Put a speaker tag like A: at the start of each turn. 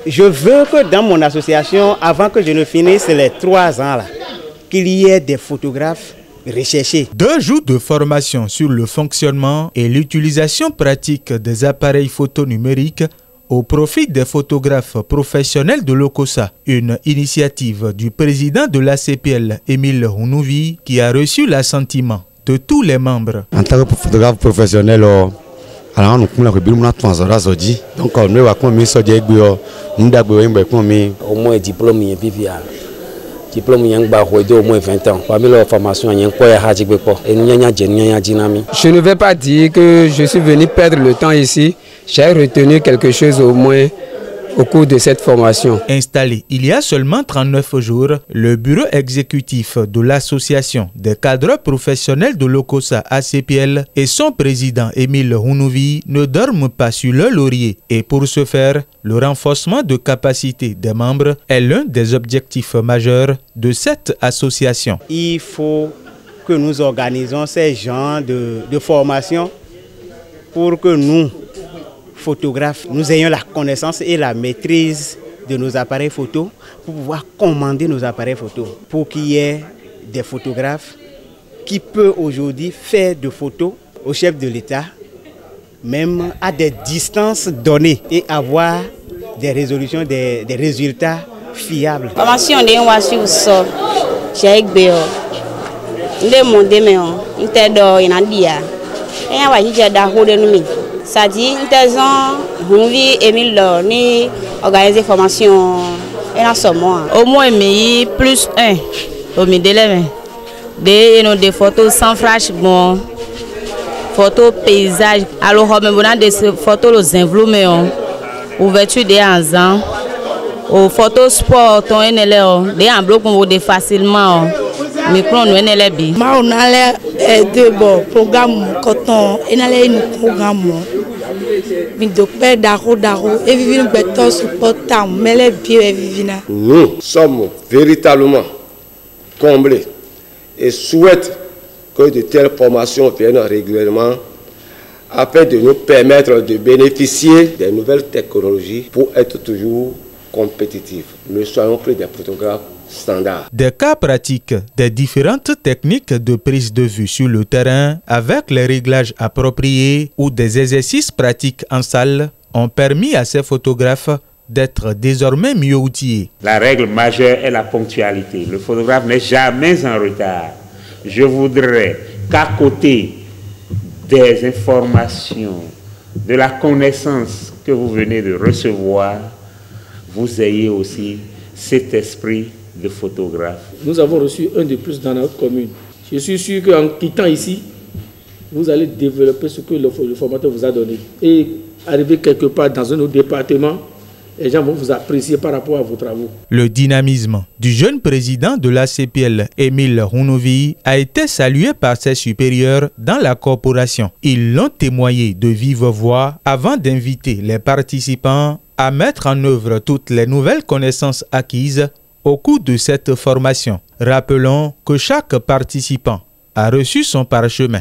A: Je veux que dans mon association, avant que je ne finisse les 3 ans là, qu'il y ait des photographes recherchés.
B: 2 jours de formation sur le fonctionnement et l'utilisation pratique des appareils photo numériques au profit des photographes professionnels de l'OCOSA, une initiative du président de l'ACPL, Émile Hounouvi, qui a reçu l'assentiment de tous les membres.
C: En tant que photographe professionnel, donc nous
D: au moins diplôme diplôme au moins 20 ans. Parmi leur formation,
E: je ne vais pas dire que je suis venu perdre le temps ici. J'ai retenu quelque chose au moins au cours de cette formation.
B: Installé il y a seulement 39 jours, le bureau exécutif de l'association des cadres professionnels de l'OCOSA ACPL et son président Émile Hounouvi ne dorment pas sur le laurier. Et pour ce faire, le renforcement de capacité des membres est l'un des objectifs majeurs de cette association.
A: Il faut que nous organisons ces genres de formation pour que nous, photographes, nous ayons la connaissance et la maîtrise de nos appareils photo pour pouvoir commander nos appareils photo, pour qu'il y ait des photographes qui peuvent aujourd'hui faire de photos au chef de l'État, même à des distances données, et avoir des résolutions, des résultats fiables.
F: Formation de Wasu so, j'ai gbé ndé mondé mais on t'aide en dia. Et on va dire d'arrêter de nous. Ça dit, Hounouvi Émile ni organiser formation et en ce mois.
G: Au moins mais plus 1 au milieu des photos sans flash bon photos paysages alors même on a des photos aux enveloppes ouverture des ans aux photos sport on est là des enveloppes qu'on voit facilement micro nous est là bi
H: ma on a deux bon programme coton et n'allait nous programme
I: nous sommes véritablement comblés et souhaitent que de telles formations viennent régulièrement afin de nous permettre de bénéficier des nouvelles technologies pour être toujours compétitifs. Ne soyons plus des photographes standards.
B: Des cas pratiques des différentes techniques de prise de vue sur le terrain avec les réglages appropriés ou des exercices pratiques en salle ont permis à ces photographes d'être désormais mieux outillés.
J: La règle majeure est la ponctualité. Le photographe n'est jamais en retard. Je voudrais qu'à côté des informations, de la connaissance que vous venez de recevoir, vous ayez aussi cet esprit de photographe.
K: Nous avons reçu un de plus dans notre commune. Je suis sûr qu'en quittant ici, vous allez développer ce que le formateur vous a donné. Et arriver quelque part dans un autre département, les gens vont vous apprécier par rapport à vos travaux.
B: Le dynamisme du jeune président de l'ACPL, Émile Hounouvi, a été salué par ses supérieurs dans la corporation. Ils l'ont témoigné de vive voix avant d'inviter les participants à mettre en œuvre toutes les nouvelles connaissances acquises au cours de cette formation. Rappelons que chaque participant a reçu son parchemin.